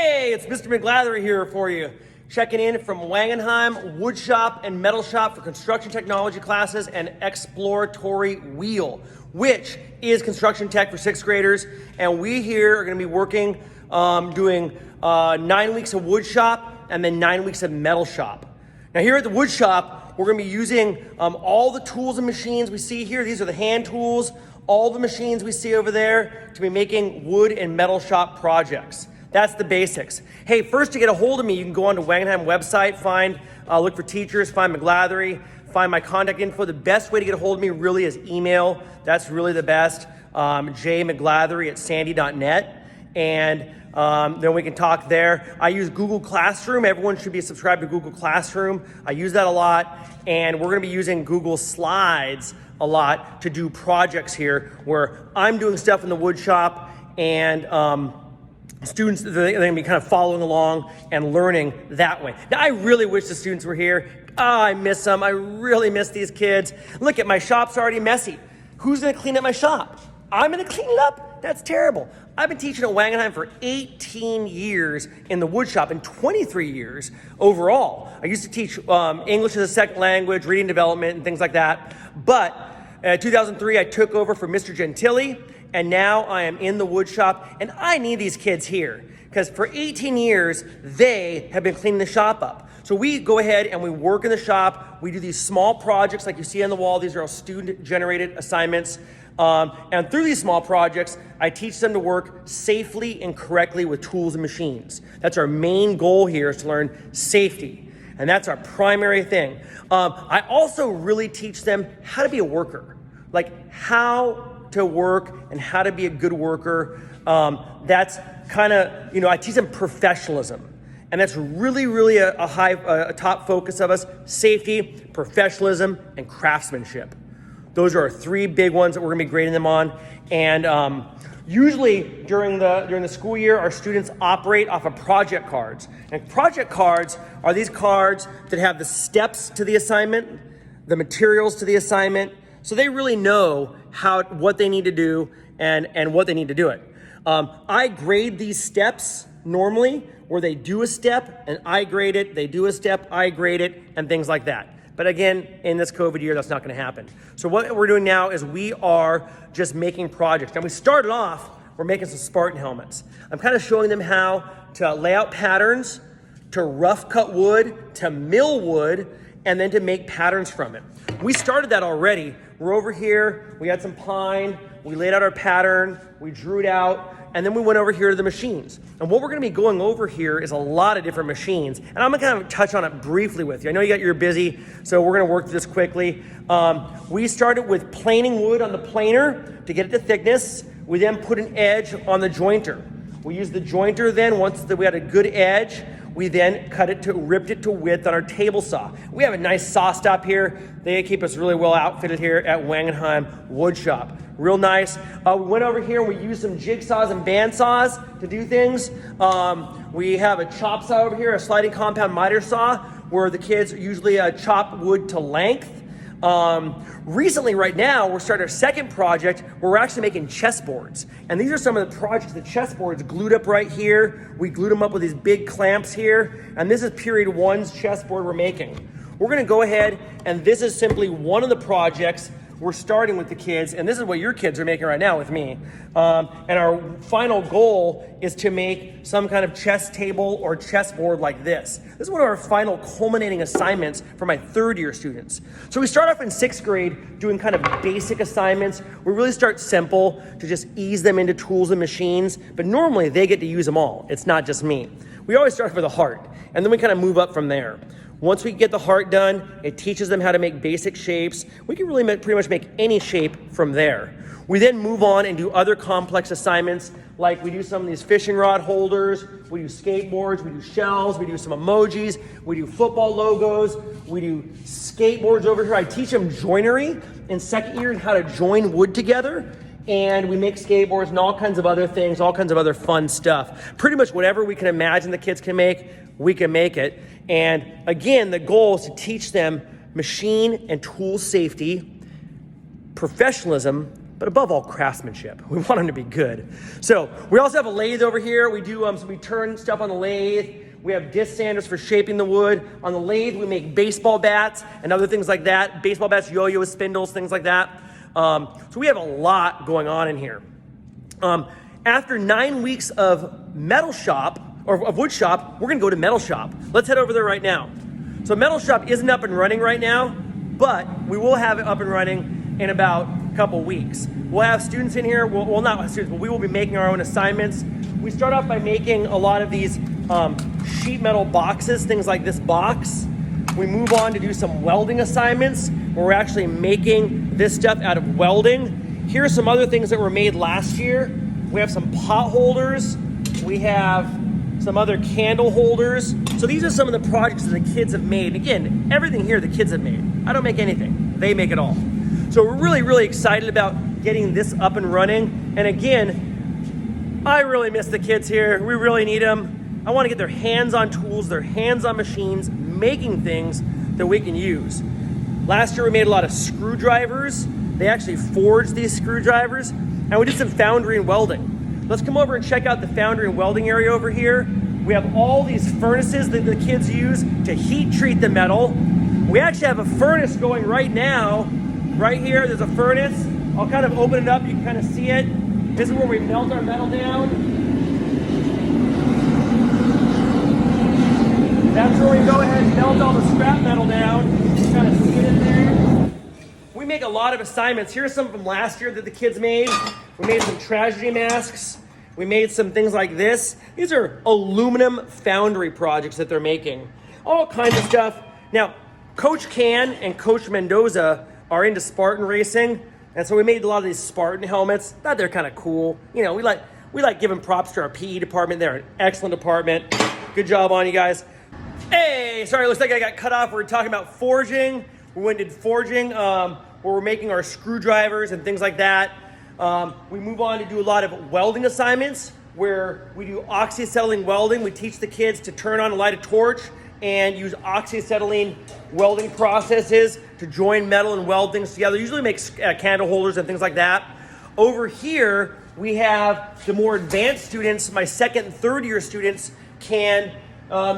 Hey, it's Mr. McGlathery here for you. Checking in from Wangenheim Wood Shop and Metal Shop for construction technology classes and exploratory wheel, which is construction tech for sixth graders. And we here are gonna be working, doing 9 weeks of wood shop and then 9 weeks of metal shop. Now here at the wood shop, we're gonna be using all the tools and machines we see here. These are the hand tools, all the machines we see over there to be making wood and metal shop projects. That's the basics. Hey, first to get a hold of me, you can go on to Wangenheim website, look for teachers, find McGlathery, find my contact info. The best way to get a hold of me really is email. That's really the best. jmcglathery@sandy.net. And then we can talk there. I use Google Classroom. Everyone should be subscribed to Google Classroom. I use that a lot. And we're gonna be using Google Slides a lot to do projects here where I'm doing stuff in the wood shop and students, they're gonna be kind of following along and learning that way. Now, I really wish the students were here. Oh, I miss them. I really miss these kids. Look at my shop's already messy. Who's gonna clean up my shop? I'm gonna clean it up? That's terrible. I've been teaching at Wangenheim for 18 years in the wood shop and 23 years overall. I used to teach English as a second language, reading development, and things like that. But in 2003, I took over for Mr. Gentili, and now I am in the wood shop, and I need these kids here because for 18 years, they have been cleaning the shop up. So we go ahead and we work in the shop. We do these small projects like you see on the wall. These are all student-generated assignments. And through these small projects, I teach them to work safely and correctly with tools and machines. That's our main goal here, is to learn safety. And that's our primary thing. I also really teach them how to be a worker, like how to work and how to be a good worker. That's kind of, I teach them professionalism. And that's really a top focus of us: safety, professionalism, and craftsmanship. Those are our three big ones that we're gonna be grading them on. And usually during the school year, our students operate off of project cards. And project cards are these cards that have the steps to the assignment, the materials to the assignment, so they really know what they need to do and what they need to do it. I grade these steps normally, where they do a step and I grade it, they do a step, I grade it, and things like that. But again, in this COVID year, that's not gonna happen. So what we're doing now is we are just making projects. Now we started off, we're making some Spartan helmets. I'm kind of showing them how to lay out patterns, to rough cut wood, to mill wood, and then to make patterns from it. We started that already. We're over here, we had some pine, we laid out our pattern, we drew it out, and then we went over here to the machines. And what we're gonna be going over here is a lot of different machines. And I'm gonna kind of touch on it briefly with you. I know you're busy, so we're gonna work through this quickly. We started with planing wood on the planer to get it to thickness. We then put an edge on the jointer. We used the jointer then, once we had a good edge, we then ripped it to width on our table saw. We have a nice saw stop here. They keep us really well outfitted here at Wangenheim Wood Shop. Real nice. We went over here and we used some jigsaws and bandsaws to do things. We have a chop saw over here, a sliding compound miter saw, where the kids usually chop wood to length. Recently, right now, we're starting our second project where we're actually making chessboards. And these are some of the projects. The chessboards glued up right here. We glued them up with these big clamps here. And this is period one's chessboard we're making. We're gonna go ahead, and this is simply one of the projects we're starting with the kids, and this is what your kids are making right now with me. And our final goal is to make some kind of chess table or chessboard like this. This is one of our final culminating assignments for my third year students. So we start off in sixth grade doing kind of basic assignments. We really start simple to just ease them into tools and machines, but normally they get to use them all. It's not just me. We always start with the heart, and then we kind of move up from there. Once we get the heart done, it teaches them how to make basic shapes. We can really pretty much make any shape from there. We then move on and do other complex assignments, like we do some of these fishing rod holders, we do skateboards, we do shells, we do some emojis, we do football logos, we do skateboards over here. I teach them joinery in second year and how to join wood together. And we make skateboards and all kinds of other things, all kinds of other fun stuff. Pretty much whatever we can imagine the kids can make, we can make it. And again, the goal is to teach them machine and tool safety, professionalism, but above all, craftsmanship. We want them to be good. So we also have a lathe over here. We do, so we turn stuff on the lathe. We have disc sanders for shaping the wood. On the lathe, we make baseball bats and other things like that. Baseball bats, yo-yos, spindles, things like that. So we have a lot going on in here. After 9 weeks of metal shop, or of wood shop, we're gonna go to metal shop. Let's head over there right now. So metal shop isn't up and running right now, but we will have it up and running in about a couple weeks. We'll have students in here, well not students, but we will be making our own assignments. We start off by making a lot of these sheet metal boxes, things like this box. We move on to do some welding assignments where we're actually making this stuff out of welding. Here are some other things that were made last year. We have some pot holders. We have some other candle holders. So these are some of the projects that the kids have made. Again, everything here the kids have made. I don't make anything. They make it all. So we're really, really excited about getting this up and running. And again, I really miss the kids here. We really need them. I want to get their hands on tools, their hands on machines, making things that we can use. Last year we made a lot of screwdrivers. They actually forged these screwdrivers. And we did some foundry and welding. Let's come over and check out the foundry and welding area over here. We have all these furnaces that the kids use to heat treat the metal. We actually have a furnace going right now. Right here, there's a furnace. I'll kind of open it up, you can kind of see it. This is where we melt our metal down. That's where we go ahead and melt all the scrap metal down. You can kind of see it in there. We make a lot of assignments. Here's some from last year that the kids made. We made some tragedy masks. We made some things like this. These are aluminum foundry projects that they're making. All kinds of stuff. Now, Coach Can and Coach Mendoza are into Spartan racing. And so we made a lot of these Spartan helmets. Thought they're kind of cool. You know, we like giving props to our PE department. They're an excellent department. Good job on you guys. Hey, sorry, looks like I got cut off. We're talking about forging. We went and did forging, where we're making our screwdrivers and things like that. We move on to do a lot of welding assignments where we do oxyacetylene welding. We teach the kids to turn on and light a torch and use oxyacetylene welding processes to join metal and weld things together. Usually make candle holders and things like that. Over here, we have the more advanced students. My second and third year students can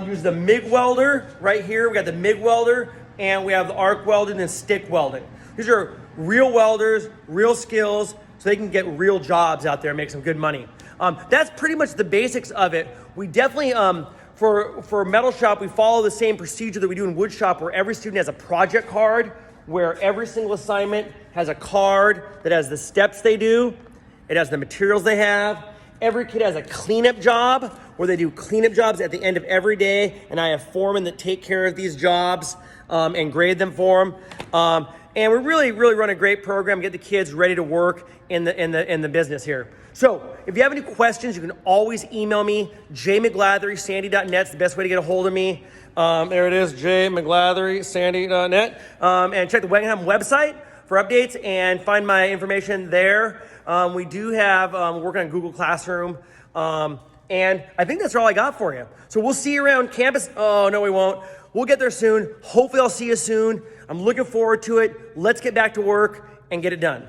use the MIG welder. Right here, we got the MIG welder, and we have the arc welding and stick welding. These are real welders, real skills, so they can get real jobs out there and make some good money. That's pretty much the basics of it. We definitely, for metal shop, we follow the same procedure that we do in wood shop, where every student has a project card, where every single assignment has a card that has the steps they do, it has the materials they have. Every kid has a cleanup job, where they do cleanup jobs at the end of every day, and I have foremen that take care of these jobs and grade them for them. And we really, really run a great program, get the kids ready to work in the business here. So if you have any questions, you can always email me, jmcglathery@sandy.net. It's the best way to get a hold of me. There it is, jmcglathery@sandy.net. And check the Wagenham website for updates and find my information there. We do have, we're working on Google Classroom. And I think that's all I got for you. So we'll see you around campus. Oh, no, we won't. We'll get there soon. Hopefully I'll see you soon. I'm looking forward to it. Let's get back to work and get it done.